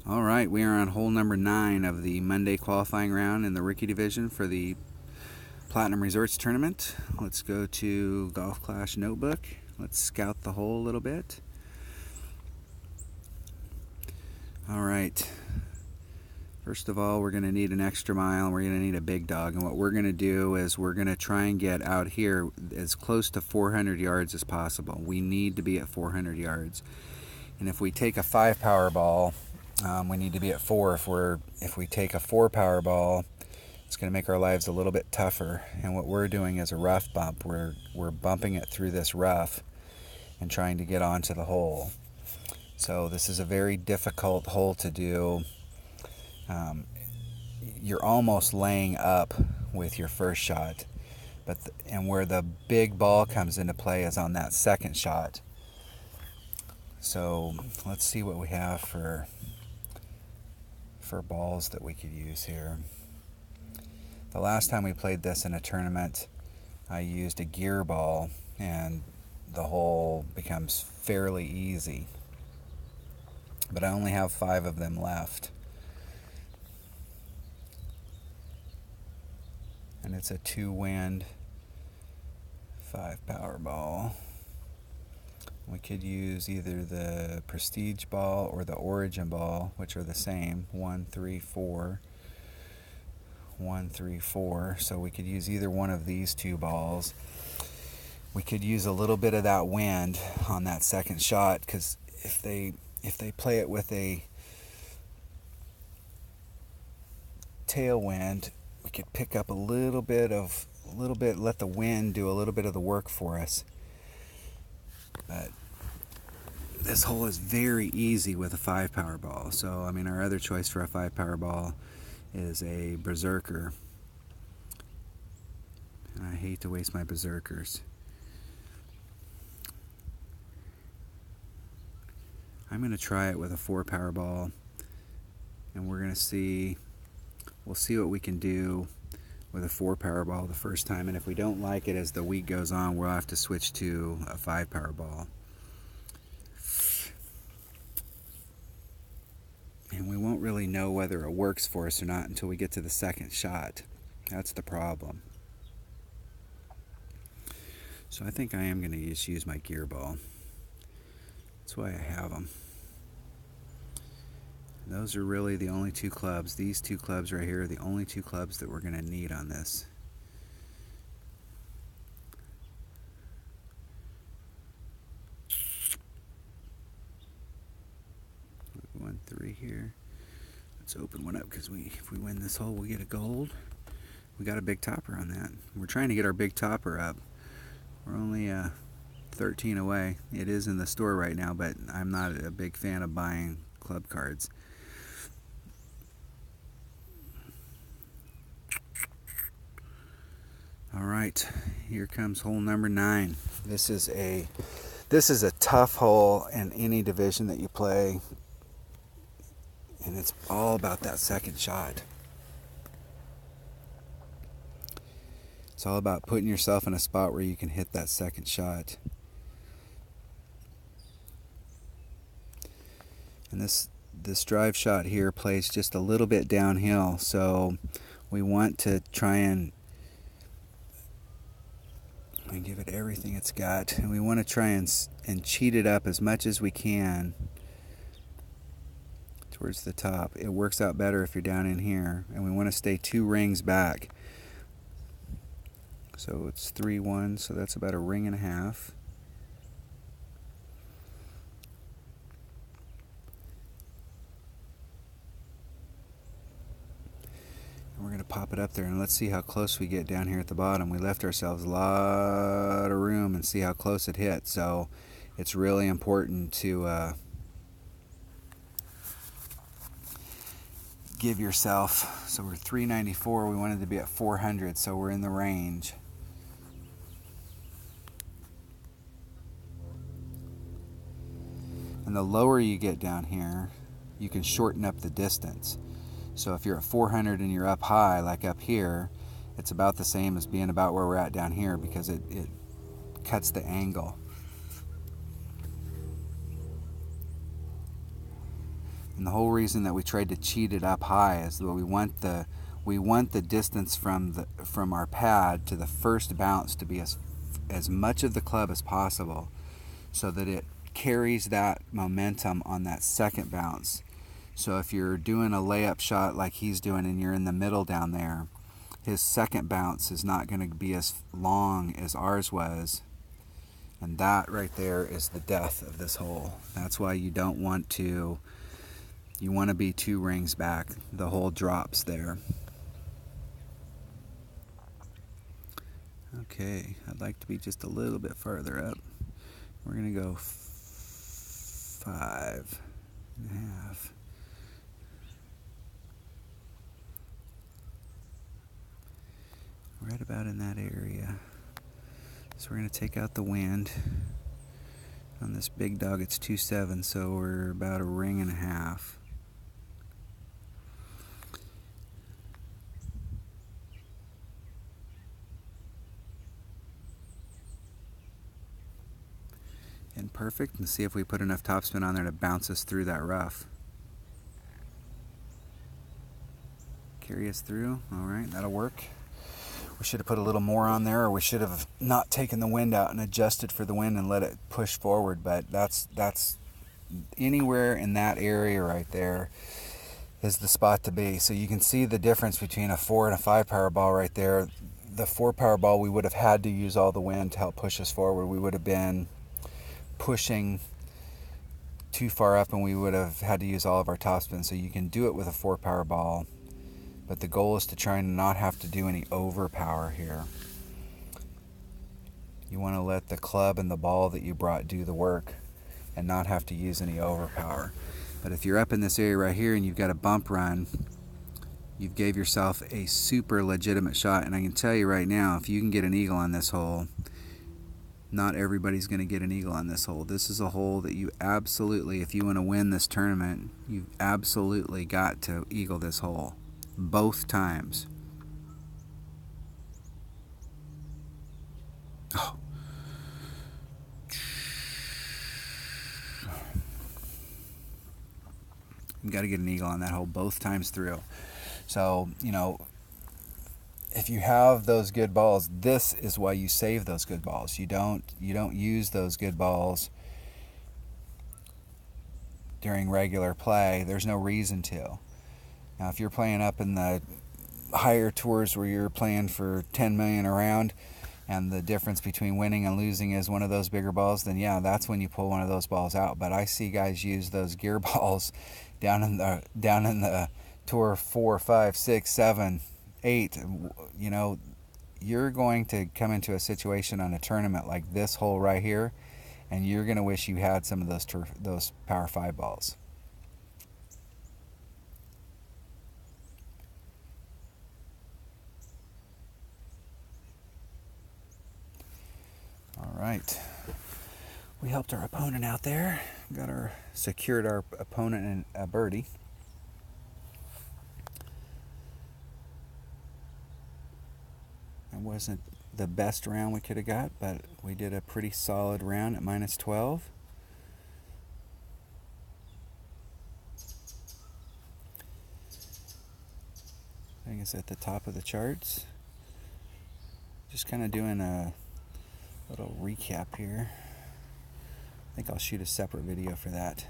All right, we are on hole number 9 of the Monday qualifying round in the rookie division for the Platinum Resorts tournament. Let's go to Golf Clash Notebook. Let's scout the hole a little bit. All right. First of all, we're going to need an extra mile, and we're going to need a big dog. And what we're going to do is we're going to try and get out here as close to 400 yards as possible. We need to be at 400 yards. And if we take a 5 power ball, we need to be at 4. If we take a 4 power ball, it's going to make our lives a little bit tougher. And what we're doing is a rough bump. We're bumping it through this rough and trying to get onto the hole. So this is a very difficult hole to do. You're almost laying up with your first shot, and where the big ball comes into play is on that second shot. So let's see what we have for balls that we could use here. The last time we played this in a tournament, I used a gear ball, and the hole becomes fairly easy. But I only have 5 of them left. And it's a 2-wind 5 power ball. We could use either the Prestige ball or the Origin ball, which are the same, 1, 3, 4. 1, 3, 4. So we could use either one of these 2 balls. We could use a little bit of that wind on that second shot, because if they play it with a tailwind, we could pick up a little bit, let the wind do a little bit of the work for us. But this hole is very easy with a 5 power ball. So, I mean, our other choice for a 5 power ball is a Berserker. And I hate to waste my Berserkers. I'm going to try it with a 4 power ball, and we'll see what we can do with a 4 power ball the first time, and if we don't like it as the week goes on, we'll have to switch to a 5 power ball. And we won't really know whether it works for us or not until we get to the second shot. That's the problem. So I think I am going to just use my gear ball. That's why I have them. Those are really the only 2 clubs. These 2 clubs right here are the only 2 clubs that we're going to need on this. One, 3 here. Let's open one up, because if we win this hole, we get a gold. We got a big topper on that. We're trying to get our big topper up. We're only 13 away. It is in the store right now, but I'm not a big fan of buying club cards. All right, here comes hole number 9. This is a tough hole in any division that you play, and it's all about that second shot. It's all about putting yourself in a spot where you can hit that second shot. And this drive shot here plays just a little bit downhill, so we want to try and give it everything it's got, and we want to try and cheat it up as much as we can towards the top. It works out better if you're down in here, and we want to stay 2 rings back. So it's 3-1, so that's about a ring and a half. We're going to pop it up there, and let's see how close we get down here at the bottom. We left ourselves a lot of room, and see how close it hit. So it's really important to give yourself, so we're 394, we wanted to be at 400, so we're in the range. And the lower you get down here, you can shorten up the distance. So if you're at 400 and you're up high, like up here, it's about the same as being about where we're at down here, because it cuts the angle. And the whole reason that we tried to cheat it up high is that we want the distance from our pad to the first bounce to be as much of the club as possible, so that it carries that momentum on that second bounce. So if you're doing a layup shot like he's doing and you're in the middle down there, his second bounce is not going to be as long as ours was. And that right there is the death of this hole. That's why you don't want to, you want to be 2 rings back. The hole drops there. Okay, I'd like to be just a little bit farther up. We're going to go 5.5. Right about in that area. So we're going to take out the wind. On this big dog it's 2.7, so we're about 1.5 rings. And perfect, and see if we put enough topspin on there to bounce us through that rough. Carry us through. Alright, that'll work. We should have put a little more on there, or we should have not taken the wind out and adjusted for the wind and let it push forward. But that's anywhere in that area right there is the spot to be. So you can see the difference between a 4 and a 5 power ball right there. The 4 power ball, we would have had to use all the wind to help push us forward. We would have been pushing too far up and we would have had to use all of our topspin. So you can do it with a 4 power ball, but the goal is to try and not have to do any overpower here. You want to let the club and the ball that you brought do the work and not have to use any overpower. But if you're up in this area right here and you've got a bump run, you've gave yourself a super legitimate shot. And I can tell you right now, if you can get an eagle on this hole, not everybody's going to get an eagle on this hole. This is a hole that you absolutely, if you want to win this tournament, you've absolutely got to eagle this hole. Both times. Oh. You've got to get an eagle on that hole both times through. So, you know, if you have those good balls, this is why you save those good balls. You don't use those good balls during regular play. There's no reason to. Now, if you're playing up in the higher tours where you're playing for 10 million a round, and the difference between winning and losing is one of those bigger balls, then yeah, that's when you pull one of those balls out. But I see guys use those gear balls down in the tour 4, 5, 6, 7, 8. You know, you're going to come into a situation on a tournament like this hole right here, and you're going to wish you had some of those power 5 balls. All right, we helped our opponent out there. Secured our opponent in a birdie. It wasn't the best round we could have got, but we did a pretty solid round at -12. I think it's at the top of the charts. Just kind of doing a little recap here. I think I'll shoot a separate video for that.